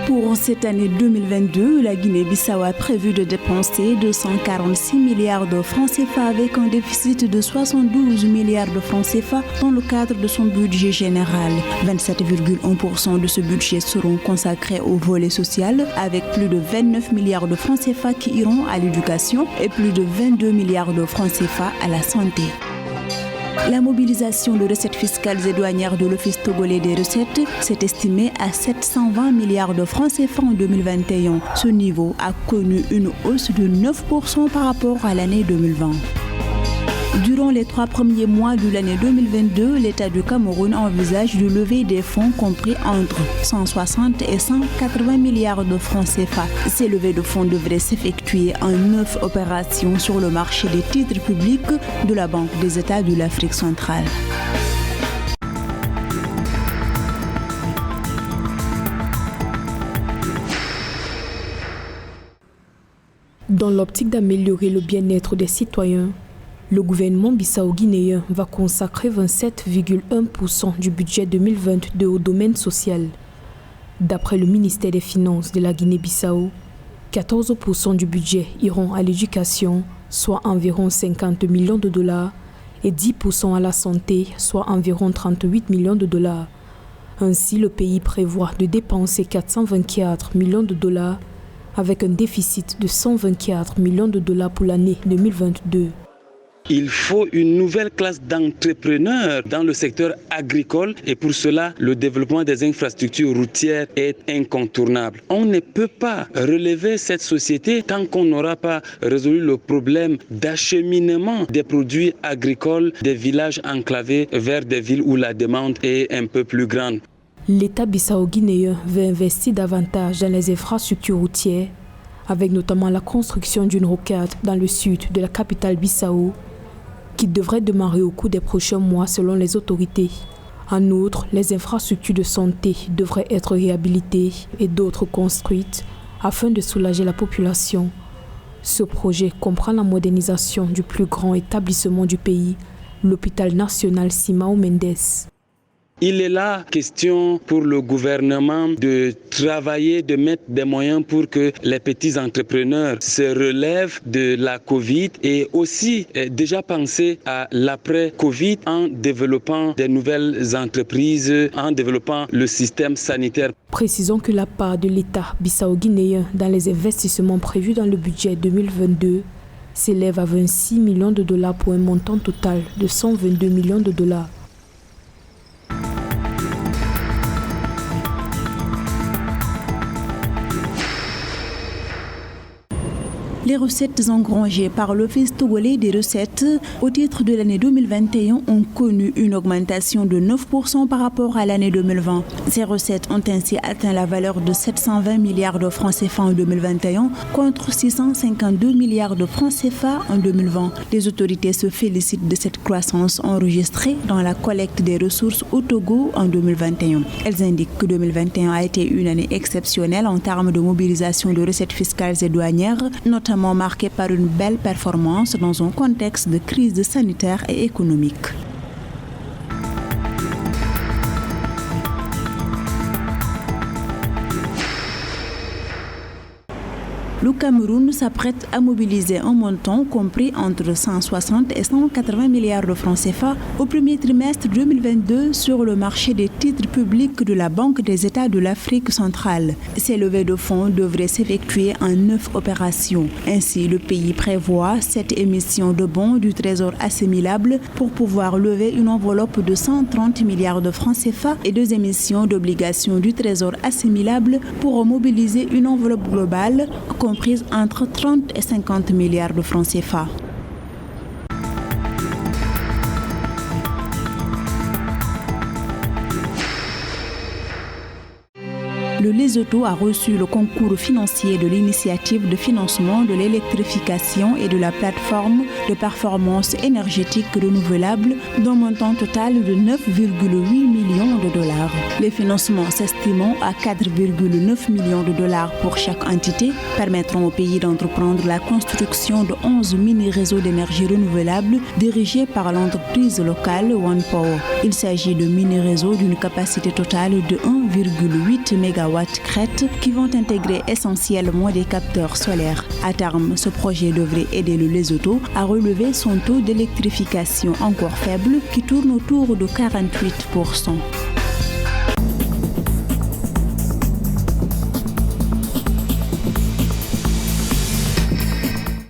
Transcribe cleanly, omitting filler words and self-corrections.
Pour cette année 2022, la Guinée-Bissau a prévu de dépenser 246 milliards de francs CFA avec un déficit de 72 milliards de francs CFA dans le cadre de son budget général. 27,1% de ce budget seront consacrés au volet social avec plus de 29 milliards de francs CFA qui iront à l'éducation et plus de 22 milliards de francs CFA à la santé. La mobilisation de recettes fiscales et douanières de l'Office togolais des recettes s'est estimée à 720 milliards de francs CFA en 2021. Ce niveau a connu une hausse de 9% par rapport à l'année 2020. Durant les 3 premiers mois de l'année 2022, l'État du Cameroun envisage de lever des fonds compris entre 160 et 180 milliards de francs CFA. Ces levées de fonds devraient s'effectuer en 9 opérations sur le marché des titres publics de la Banque des États de l'Afrique centrale. Dans l'optique d'améliorer le bien-être des citoyens, le gouvernement bissau-guinéen va consacrer 27,1% du budget 2022 au domaine social. D'après le ministère des Finances de la Guinée-Bissau, 14% du budget iront à l'éducation, soit environ 50 millions de dollars, et 10% à la santé, soit environ 38 millions de dollars. Ainsi, le pays prévoit de dépenser 424 millions de dollars avec un déficit de 124 millions de dollars pour l'année 2022. Il faut une nouvelle classe d'entrepreneurs dans le secteur agricole et pour cela, le développement des infrastructures routières est incontournable. On ne peut pas relever cette société tant qu'on n'aura pas résolu le problème d'acheminement des produits agricoles des villages enclavés vers des villes où la demande est un peu plus grande. L'État bissau-guinéen veut investir davantage dans les infrastructures routières, avec notamment la construction d'une rocade dans le sud de la capitale Bissau, qui devrait démarrer au cours des prochains mois selon les autorités. En outre, les infrastructures de santé devraient être réhabilitées et d'autres construites afin de soulager la population. Ce projet comprend la modernisation du plus grand établissement du pays, l'hôpital national Simão Mendes. Il est là question pour le gouvernement de travailler, de mettre des moyens pour que les petits entrepreneurs se relèvent de la Covid et aussi déjà penser à l'après-Covid en développant des nouvelles entreprises, en développant le système sanitaire. Précisons que la part de l'État bissau-guinéen dans les investissements prévus dans le budget 2022 s'élève à 26 millions de dollars pour un montant total de 122 millions de dollars. Les recettes engrangées par l'Office togolais des recettes au titre de l'année 2021 ont connu une augmentation de 9% par rapport à l'année 2020. Ces recettes ont ainsi atteint la valeur de 720 milliards de francs CFA en 2021 contre 652 milliards de francs CFA en 2020. Les autorités se félicitent de cette croissance enregistrée dans la collecte des ressources au Togo en 2021. Elles indiquent que 2021 a été une année exceptionnelle en termes de mobilisation de recettes fiscales et douanières, notamment marqué par une belle performance dans un contexte de crise sanitaire et économique. Le Cameroun s'apprête à mobiliser un montant compris entre 160 et 180 milliards de francs CFA au premier trimestre 2022 sur le marché des titres publics de la Banque des États de l'Afrique centrale. Ces levées de fonds devraient s'effectuer en 9 opérations. Ainsi, le pays prévoit 7 émissions de bons du Trésor assimilables pour pouvoir lever une enveloppe de 130 milliards de francs CFA et 2 émissions d'obligations du Trésor assimilables pour mobiliser une enveloppe globale comprise entre 30 et 50 milliards de francs CFA. Le Lesotho a reçu le concours financier de l'initiative de financement de l'électrification et de la plateforme de performance énergétique renouvelable d'un montant total de 9,8 millions de dollars. Les financements s'estimant à 4,9 millions de dollars pour chaque entité permettront au pays d'entreprendre la construction de 11 mini-réseaux d'énergie renouvelable dirigés par l'entreprise locale OnePower. Il s'agit de mini-réseaux d'une capacité totale de 1,8 MW mégawatts crête qui vont intégrer essentiellement des capteurs solaires. À terme, ce projet devrait aider le Lesotho à relever son taux d'électrification encore faible qui tourne autour de 48%.